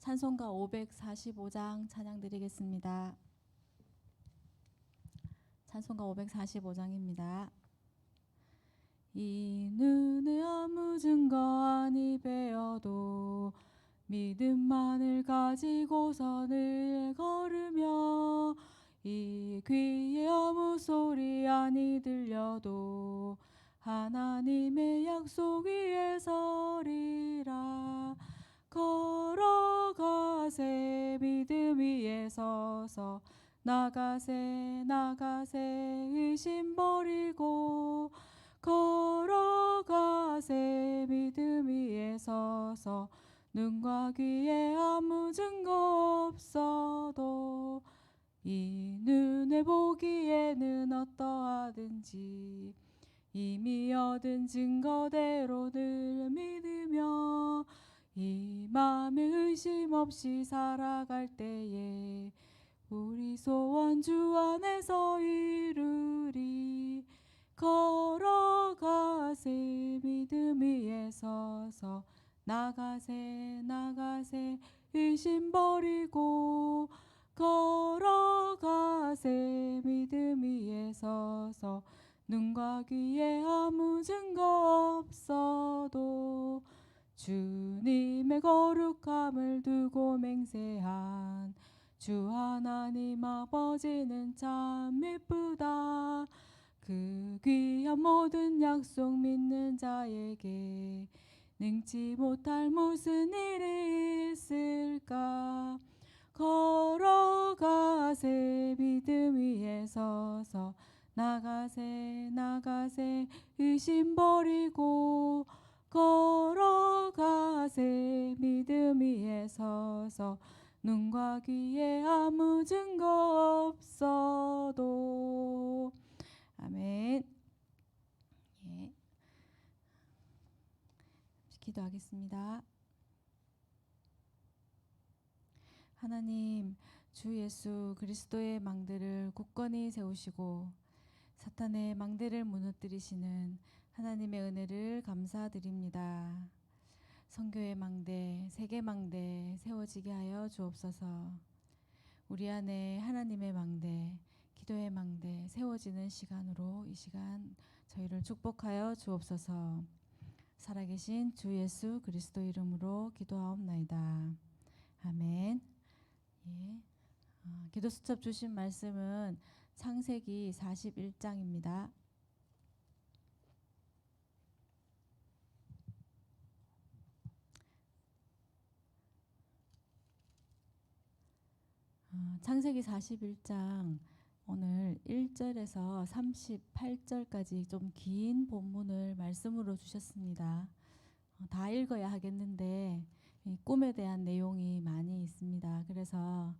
찬송가 545장 찬양 드리겠습니다. 찬송가 545장입니다. 이 눈에 아무 증거 아니 배어도 믿음만을 가지고서 늘 걸으며 이 귀에 아무 소리 아니 들려도 하나님의 약속 위에 서리라. 걸어가세 믿음 위에 서서 나가세 의심 버리고 걸어가세 믿음 위에 서서 눈과 귀에 아무 증거 없어도 이 눈에 보기에는 어떠하든지 이미 얻은 증거대로 늘 믿으며 이 맘에 의심 없이 살아갈 때에 우리 소원 주 안에서 이루리. 걸어가세 믿음 위에 서서 나가세 의심 버리고 걸어가세 믿음 위에 서서 눈과 귀에 아무 증거 없어도 주님의 거룩함을 두고 맹세한 주 하나님 아버지는 참 예쁘다. 그 귀한 모든 약속 믿는 자에게 능치 못할 무슨 일이 있을까. 걸어가세 믿음 위에 서서 나가세 의심 버리고 걸어가세 믿음 위에 서서 눈과 귀에 아무 증거 없어도. 아멘. 예. 기도하겠습니다. 하나님, 주 예수 그리스도의 망대를 굳건히 세우시고 사탄의 망대를 무너뜨리시는 하나님의 은혜를 감사드립니다. 선교의 망대, 세계 망대 세워지게 하여 주옵소서. 우리 안에 하나님의 망대, 기도의 망대 세워지는 시간으로 이 시간 저희를 축복하여 주옵소서. 살아계신 주 예수 그리스도 이름으로 기도하옵나이다. 아멘. 예. 기도 수첩 주신 말씀은 창세기 41장입니다. 창세기 41장 오늘 1절에서 38절까지 좀 긴 본문을 말씀으로 주셨습니다. 다 읽어야 하겠는데 꿈에 대한 내용이 많이 있습니다. 그래서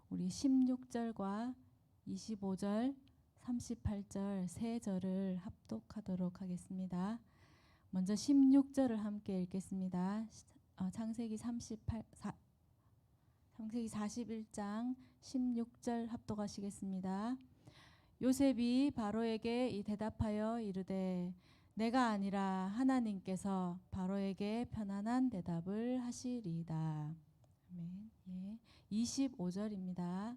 우리 16절과 25절, 38절 세 절을 합독하도록 하겠습니다. 먼저 16절을 함께 읽겠습니다. 창세기 41장 16절 합독하시겠습니다. 요셉이 바로에게 대답하여 이르되 내가 아니라 하나님께서 바로에게 편안한 대답을 하시리이다. 아멘. 예. 25절입니다.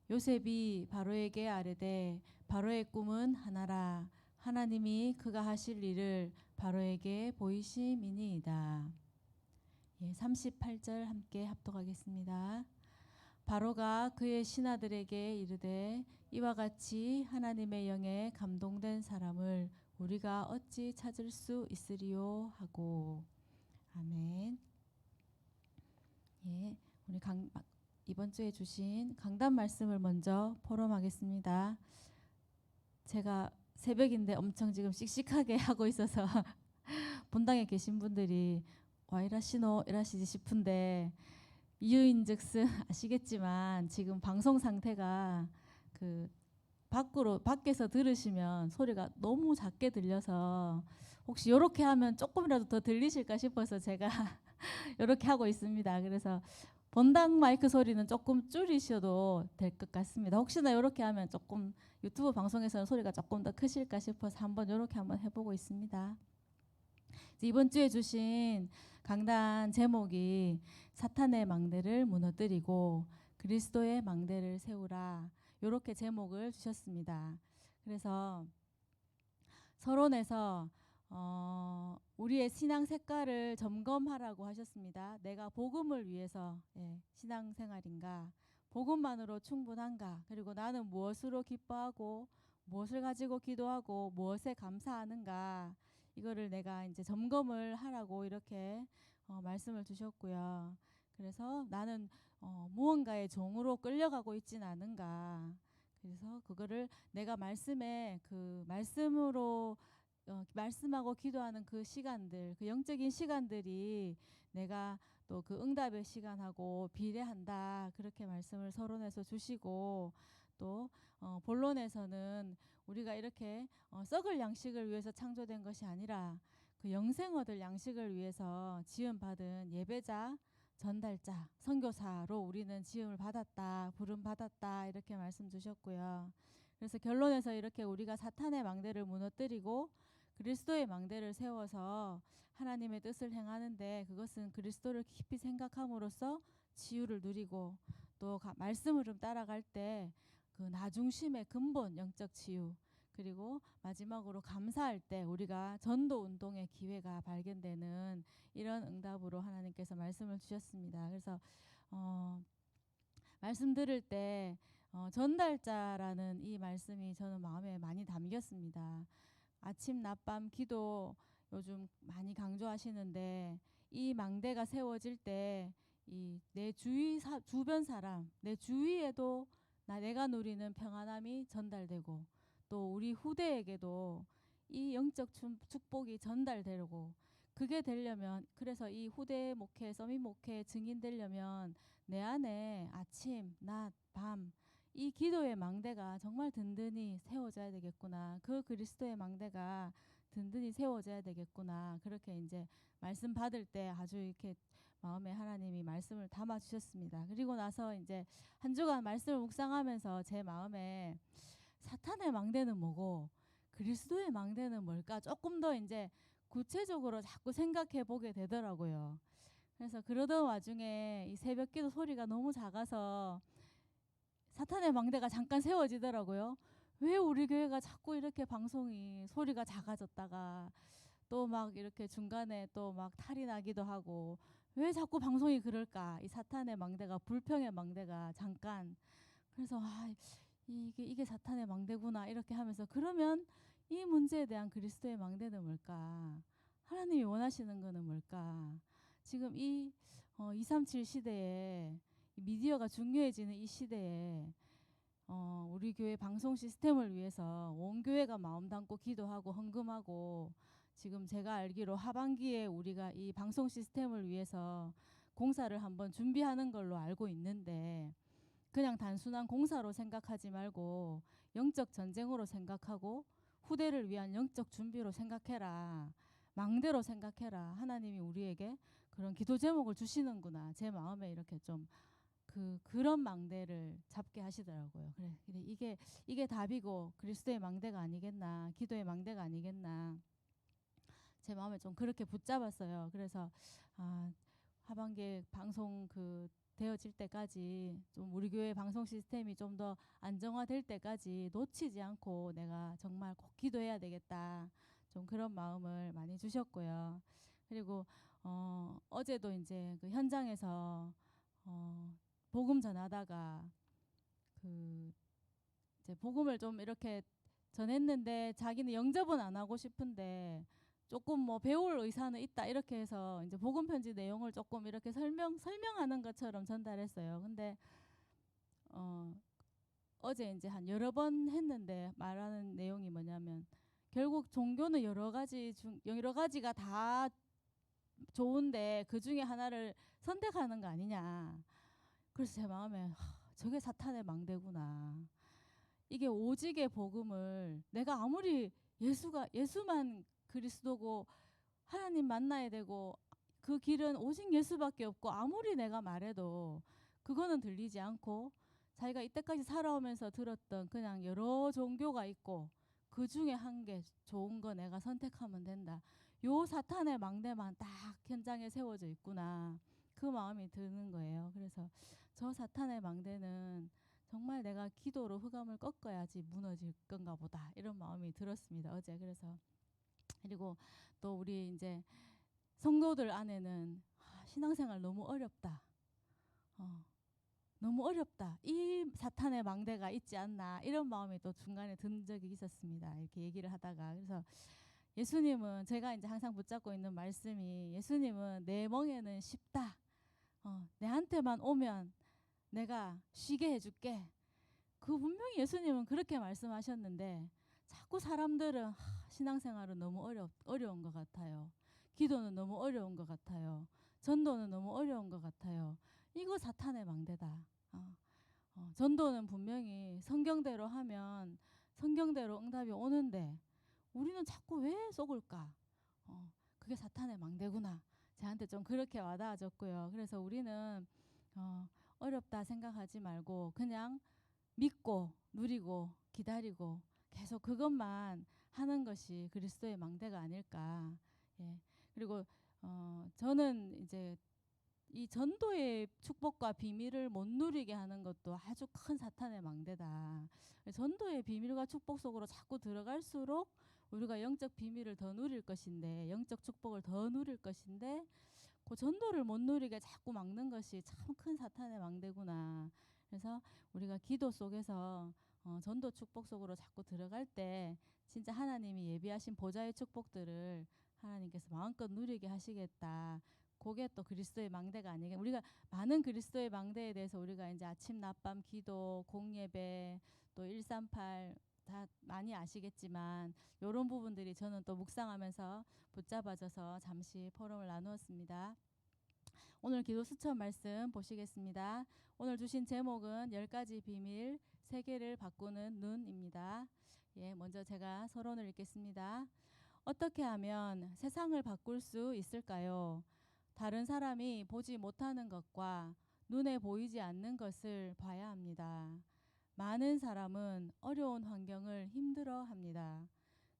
요셉이 바로에게 아뢰되 바로의 꿈은 하나라. 하나님이 그가 하실 일을 바로에게 보이심이니이다. 예, 38절 함께 합독하겠습니다. 바로가 그의 신하들에게 이르되 이와 같이 하나님의 영에 감동된 사람을 우리가 어찌 찾을 수 있으리요 하고. 아멘. 예, 우리 이번 주에 주신 강단 말씀을 먼저 포럼하겠습니다. 제가 새벽인데 엄청 지금 씩씩하게 하고 있어서 본당에 계신 분들이 와 이라시노 이라시지 싶은데 이유인즉슨 아시겠지만 지금 방송 상태가 밖에서 들으시면 소리가 너무 작게 들려서 혹시 이렇게 하면 조금이라도 더 들리실까 싶어서 제가 이렇게 하고 있습니다. 그래서 본당 마이크 소리는 조금 줄이셔도 될 것 같습니다. 혹시나 이렇게 하면 조금 유튜브 방송에서는 소리가 조금 더 크실까 싶어서 이렇게 한번 해보고 있습니다. 이번 주에 주신 강단 제목이 사탄의 망대를 무너뜨리고 그리스도의 망대를 세우라, 이렇게 제목을 주셨습니다. 그래서 서론에서 우리의 신앙 색깔을 점검하라고 하셨습니다. 내가 복음을 위해서 신앙생활인가, 복음만으로 충분한가, 그리고 나는 무엇으로 기뻐하고 무엇을 가지고 기도하고 무엇에 감사하는가, 이거를 내가 이제 점검을 하라고 이렇게 말씀을 주셨고요. 그래서 나는 무언가의 종으로 끌려가고 있지는 않은가, 그래서 그거를 내가 말씀에 그 말씀으로 말씀하고 기도하는 그 시간들, 그 영적인 시간들이 내가 또 그 응답의 시간하고 비례한다, 그렇게 말씀을 서론에서 주시고, 또 본론에서는 우리가 이렇게 썩을 양식을 위해서 창조된 것이 아니라 그 영생 얻을 양식을 위해서 지음받은 예배자, 전달자, 선교사로 우리는 지음을 받았다, 부름 받았다, 이렇게 말씀 주셨고요. 그래서 결론에서 이렇게 우리가 사탄의 망대를 무너뜨리고 그리스도의 망대를 세워서 하나님의 뜻을 행하는데, 그것은 그리스도를 깊이 생각함으로써 치유를 누리고, 또 말씀을 좀 따라갈 때 그 나중심의 근본 영적 치유, 그리고 마지막으로 감사할 때 우리가 전도 운동의 기회가 발견되는 이런 응답으로 하나님께서 말씀을 주셨습니다. 그래서 말씀 들을 때 전달자라는 이 말씀이 저는 마음에 많이 담겼습니다. 아침 낮밤 기도 요즘 많이 강조하시는데, 이 망대가 세워질 때 이 내 주변 사람, 내 주위에도 내가 누리는 평안함이 전달되고, 또 우리 후대에게도 이 영적 축복이 전달되고, 그게 되려면, 그래서 이 후대 목회, 서밋 목회 증인되려면 내 안에 아침, 낮, 밤 이 기도의 망대가 정말 든든히 세워져야 되겠구나. 그 그리스도의 망대가 든든히 세워져야 되겠구나. 그렇게 이제 말씀 받을 때 아주 이렇게 마음에 하나님이 말씀을 담아 주셨습니다. 그리고 나서 이제 한 주간 말씀을 묵상하면서 제 마음에 사탄의 망대는 뭐고 그리스도의 망대는 뭘까, 조금 더 이제 구체적으로 자꾸 생각해 보게 되더라고요. 그래서 그러던 와중에 이 새벽기도 소리가 너무 작아서 사탄의 망대가 잠깐 세워지더라고요. 왜 우리 교회가 자꾸 이렇게 방송이 소리가 작아졌다가 또 막 이렇게 중간에 또 막 탈이 나기도 하고, 왜 자꾸 방송이 그럴까? 이 사탄의 망대가, 불평의 망대가 잠깐. 그래서 이게 사탄의 망대구나, 이렇게 하면서, 그러면 이 문제에 대한 그리스도의 망대는 뭘까? 하나님이 원하시는 거는 뭘까? 지금 이 237 시대에 미디어가 중요해지는 이 시대에 우리 교회 방송 시스템을 위해서 온 교회가 마음 담고 기도하고 헌금하고, 지금 제가 알기로 하반기에 우리가 이 방송 시스템을 위해서 공사를 한번 준비하는 걸로 알고 있는데, 그냥 단순한 공사로 생각하지 말고 영적 전쟁으로 생각하고 후대를 위한 영적 준비로 생각해라, 망대로 생각해라. 하나님이 우리에게 그런 기도 제목을 주시는구나. 제 마음에 이렇게 좀 그런 망대를 잡게 하시더라고요. 그래 이게 답이고 그리스도의 망대가 아니겠나, 기도의 망대가 아니겠나, 제 마음에 좀 그렇게 붙잡았어요. 그래서 하반기에 방송 되어질 때까지 좀 우리 교회 방송 시스템이 좀 더 안정화될 때까지 놓치지 않고 내가 정말 꼭 기도해야 되겠다, 좀 그런 마음을 많이 주셨고요. 그리고 어제도 이제 그 현장에서 복음 전하다가 이제 복음을 좀 이렇게 전했는데, 자기는 영접은 안 하고 싶은데 조금 뭐 배울 의사는 있다, 이렇게 해서 이제 복음 편지 내용을 조금 이렇게 설명하는 것처럼 전달했어요. 근데 어제 이제 한 여러 번 했는데 말하는 내용이 뭐냐면, 결국 종교는 여러 가지가 다 좋은데 그 중에 하나를 선택하는 거 아니냐. 그래서 제 마음에 저게 사탄의 망대구나. 이게 오직의 복음을 내가 아무리 예수만 그리스도고 하나님 만나야 되고 그 길은 오직 예수밖에 없고, 아무리 내가 말해도 그거는 들리지 않고, 자기가 이때까지 살아오면서 들었던 그냥 여러 종교가 있고 그 중에 한 개 좋은 거 내가 선택하면 된다, 요 사탄의 망대만 딱 현장에 세워져 있구나. 그 마음이 드는 거예요. 그래서 저 사탄의 망대는 정말 내가 기도로 흑암을 꺾어야지 무너질 건가 보다. 이런 마음이 들었습니다. 어제. 그래서 그리고 또 우리 이제 성도들 안에는 신앙생활 너무 어렵다. 너무 어렵다. 이 사탄의 망대가 있지 않나. 이런 마음이 또 중간에 든 적이 있었습니다. 이렇게 얘기를 하다가. 그래서 예수님은 제가 이제 항상 붙잡고 있는 말씀이 예수님은 내 멍에는 쉽다. 내한테만 오면 내가 쉬게 해줄게. 그 분명히 예수님은 그렇게 말씀하셨는데 자꾸 사람들은 신앙생활은 너무 어려운 것 같아요. 기도는 너무 어려운 것 같아요. 전도는 너무 어려운 것 같아요. 이거 사탄의 망대다. 전도는 분명히 성경대로 하면 성경대로 응답이 오는데 우리는 자꾸 왜 속을까? 그게 사탄의 망대구나. 저한테 좀 그렇게 와닿아졌고요. 그래서 우리는 어렵다 생각하지 말고 그냥 믿고 누리고 기다리고 계속 그것만 하는 것이 그리스도의 망대가 아닐까. 예. 그리고 저는 이제 이 전도의 축복과 비밀을 못 누리게 하는 것도 아주 큰 사탄의 망대다. 전도의 비밀과 축복 속으로 자꾸 들어갈수록 우리가 영적 비밀을 더 누릴 것인데, 영적 축복을 더 누릴 것인데, 그 전도를 못 누리게 자꾸 막는 것이 참 큰 사탄의 망대구나. 그래서 우리가 기도 속에서 전도 축복 속으로 자꾸 들어갈 때 진짜 하나님이 예비하신 보좌의 축복들을 하나님께서 마음껏 누리게 하시겠다. 그게 또 그리스도의 망대가 아니게 우리가 많은 그리스도의 망대에 대해서 우리가 이제 아침 낮밤 기도 공예배 또 138 다 많이 아시겠지만 이런 부분들이 저는 또 묵상하면서 붙잡아져서 잠시 포럼을 나누었습니다. 오늘 기도 수첩 말씀 보시겠습니다. 오늘 주신 제목은 10가지 비밀 세계를 바꾸는 눈입니다. 예, 먼저 제가 서론을 읽겠습니다. 어떻게 하면 세상을 바꿀 수 있을까요? 다른 사람이 보지 못하는 것과 눈에 보이지 않는 것을 봐야 합니다. 많은 사람은 어려운 환경을 힘들어합니다.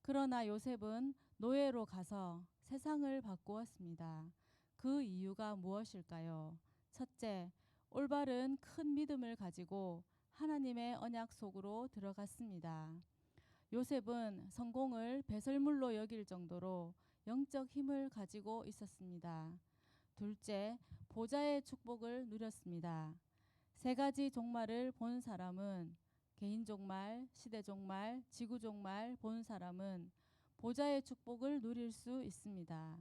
그러나 요셉은 노예로 가서 세상을 바꾸었습니다. 그 이유가 무엇일까요? 첫째, 올바른 큰 믿음을 가지고 하나님의 언약 속으로 들어갔습니다. 요셉은 성공을 배설물로 여길 정도로 영적 힘을 가지고 있었습니다. 둘째, 보좌의 축복을 누렸습니다. 세 가지 종말을 본 사람은 개인 종말, 시대 종말, 지구 종말 본 사람은 보좌의 축복을 누릴 수 있습니다.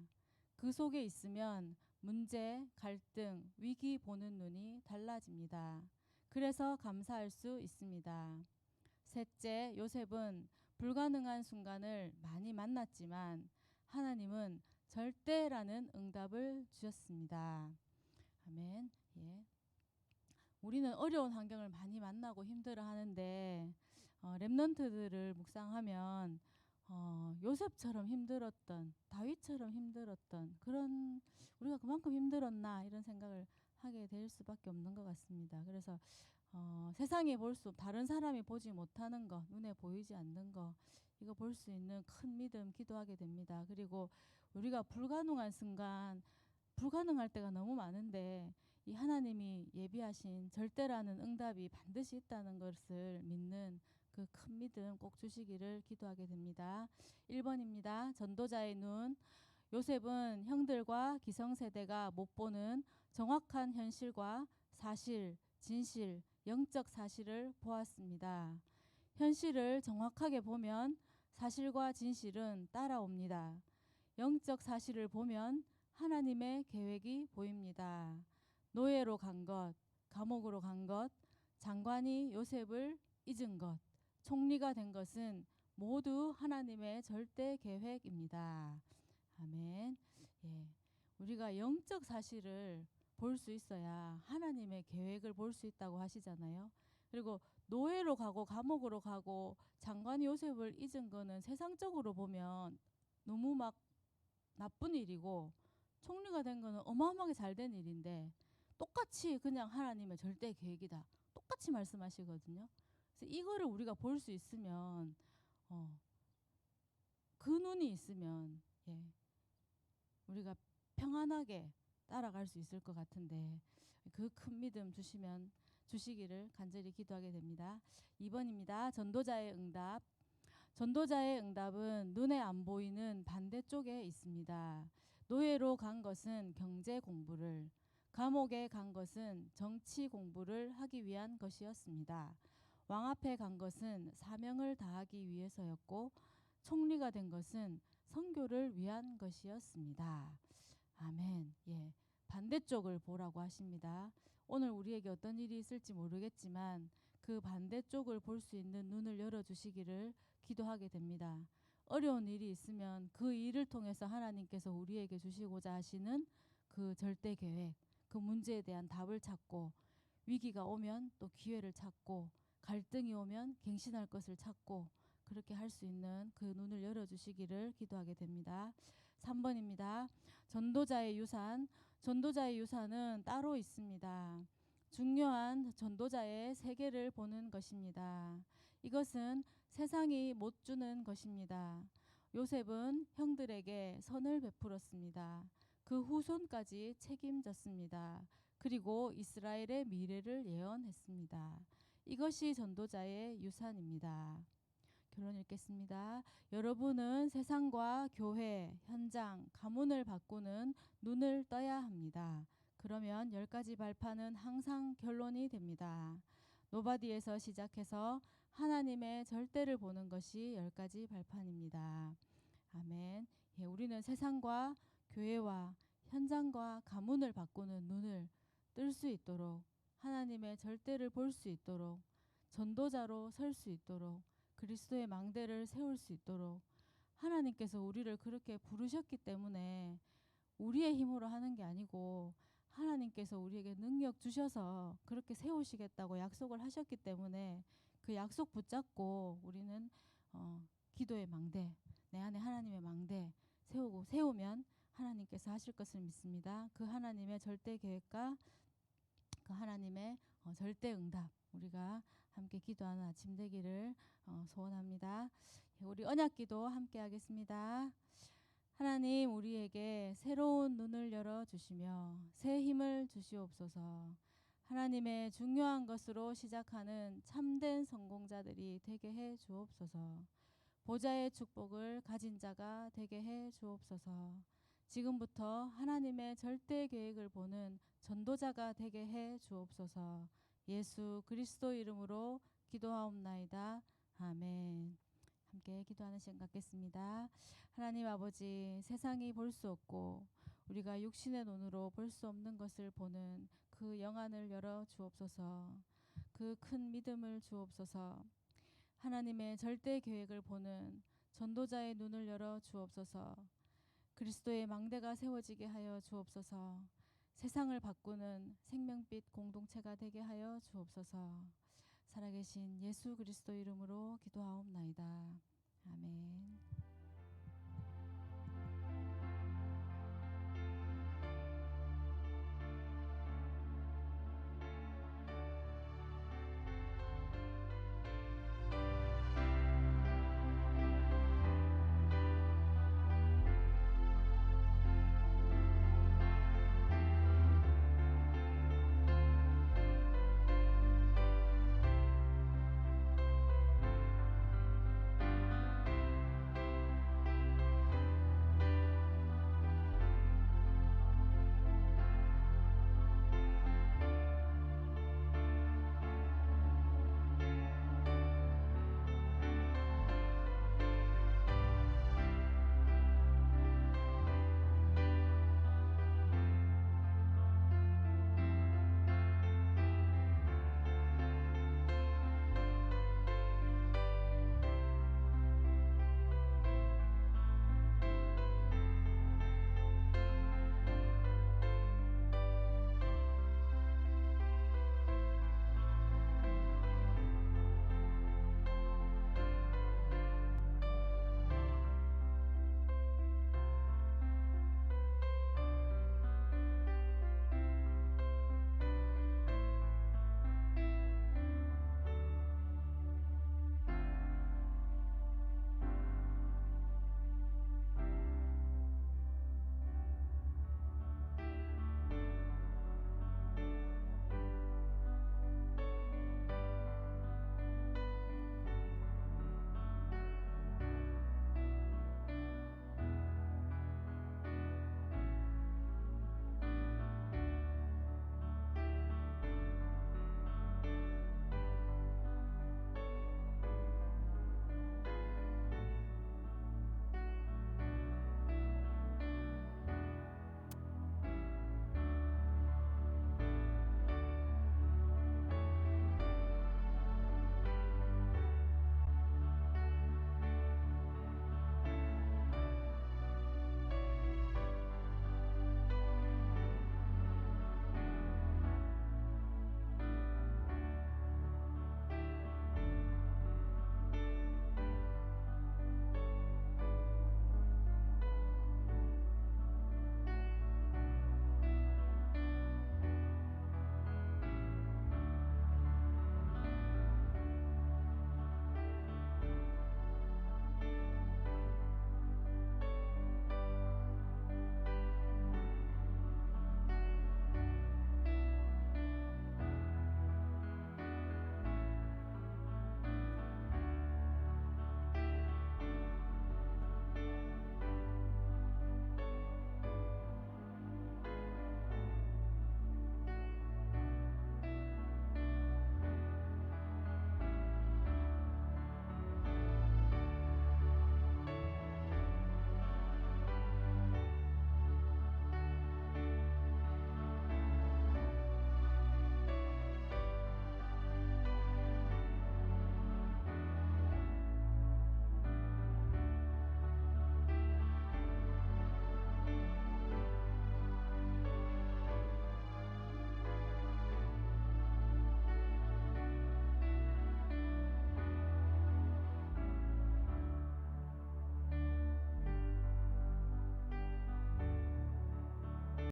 그 속에 있으면 문제, 갈등, 위기 보는 눈이 달라집니다. 그래서 감사할 수 있습니다. 셋째, 요셉은 불가능한 순간을 많이 만났지만 하나님은 절대라는 응답을 주셨습니다. 아멘. 예. 우리는 어려운 환경을 많이 만나고 힘들어하는데 렘넌트들을 묵상하면 요셉처럼 힘들었던 다윗처럼 힘들었던 그런 우리가 그만큼 힘들었나 이런 생각을 하게 될 수밖에 없는 것 같습니다. 그래서 세상에 볼 수 다른 사람이 보지 못하는 것 눈에 보이지 않는 것 이거 볼 수 있는 큰 믿음 기도하게 됩니다. 그리고 우리가 불가능한 순간 불가능할 때가 너무 많은데 이 하나님이 예비하신 절대라는 응답이 반드시 있다는 것을 믿는 그 큰 믿음 꼭 주시기를 기도하게 됩니다. 1번입니다. 전도자의 눈. 요셉은 형들과 기성세대가 못 보는 정확한 현실과 사실, 진실, 영적 사실을 보았습니다. 현실을 정확하게 보면 사실과 진실은 따라옵니다. 영적 사실을 보면 하나님의 계획이 보입니다. 노예로 간 것, 감옥으로 간 것, 장관이 요셉을 잊은 것, 총리가 된 것은 모두 하나님의 절대 계획입니다. 아멘. 예. 우리가 영적 사실을 볼 수 있어야 하나님의 계획을 볼 수 있다고 하시잖아요. 그리고 노예로 가고 감옥으로 가고 장관이 요셉을 잊은 거는 세상적으로 보면 너무 막 나쁜 일이고 총리가 된 거는 어마어마하게 잘 된 일인데 똑같이 그냥 하나님의 절대 계획이다. 똑같이 말씀하시거든요. 그래서 이거를 우리가 볼 수 있으면 그 눈이 있으면 예, 우리가 평안하게 따라갈 수 있을 것 같은데 그 큰 믿음 주시기를 간절히 기도하게 됩니다. 2번입니다. 전도자의 응답. 전도자의 응답은 눈에 안 보이는 반대쪽에 있습니다. 노예로 간 것은 경제 공부를, 감옥에 간 것은 정치 공부를 하기 위한 것이었습니다. 왕 앞에 간 것은 사명을 다하기 위해서였고, 총리가 된 것은 선교를 위한 것이었습니다. 아멘. 예. 반대쪽을 보라고 하십니다. 오늘 우리에게 어떤 일이 있을지 모르겠지만 그 반대쪽을 볼 수 있는 눈을 열어주시기를 기도하게 됩니다. 어려운 일이 있으면 그 일을 통해서 하나님께서 우리에게 주시고자 하시는 그 절대 계획, 그 문제에 대한 답을 찾고, 위기가 오면 또 기회를 찾고, 갈등이 오면 갱신할 것을 찾고, 그렇게 할 수 있는 그 눈을 열어주시기를 기도하게 됩니다. 3번입니다. 전도자의 유산. 전도자의 유산은 따로 있습니다. 중요한 전도자의 세계를 보는 것입니다. 이것은 세상이 못 주는 것입니다. 요셉은 형들에게 선을 베풀었습니다. 그 후손까지 책임졌습니다. 그리고 이스라엘의 미래를 예언했습니다. 이것이 전도자의 유산입니다. 결론 읽겠습니다. 여러분은 세상과 교회, 현장, 가문을 바꾸는 눈을 떠야 합니다. 그러면 10가지 발판은 항상 결론이 됩니다. 노바디에서 시작해서 하나님의 절대를 보는 것이 10가지 발판입니다. 아멘. 예, 우리는 세상과 교회와 현장과 가문을 바꾸는 눈을 뜰 수 있도록, 하나님의 절대를 볼 수 있도록, 전도자로 설 수 있도록, 그리스도의 망대를 세울 수 있도록 하나님께서 우리를 그렇게 부르셨기 때문에 우리의 힘으로 하는 게 아니고 하나님께서 우리에게 능력 주셔서 그렇게 세우시겠다고 약속을 하셨기 때문에 그 약속 붙잡고 우리는 기도의 망대, 내 안에 하나님의 망대 세우면 하나님께서 하실 것을 믿습니다. 그 하나님의 절대 계획과 그 하나님의 절대 응답, 우리가 함께 기도하는 아침 되기를 소원합니다. 우리 언약기도 함께 하겠습니다. 하나님, 우리에게 새로운 눈을 열어주시며 새 힘을 주시옵소서. 하나님의 중요한 것으로 시작하는 참된 성공자들이 되게 해 주옵소서. 보좌의 축복을 가진 자가 되게 해 주옵소서. 지금부터 하나님의 절대 계획을 보는 전도자가 되게 해 주옵소서. 예수 그리스도 이름으로 기도하옵나이다. 아멘. 함께 기도하는 시간 갖겠습니다. 하나님 아버지, 세상이 볼 수 없고 우리가 육신의 눈으로 볼 수 없는 것을 보는 그 영안을 열어 주옵소서. 그 큰 믿음을 주옵소서. 하나님의 절대 계획을 보는 전도자의 눈을 열어 주옵소서. 그리스도의 망대가 세워지게 하여 주옵소서. 세상을 바꾸는 생명빛 공동체가 되게 하여 주옵소서. 살아계신 예수 그리스도 이름으로 기도하옵나이다. 아멘.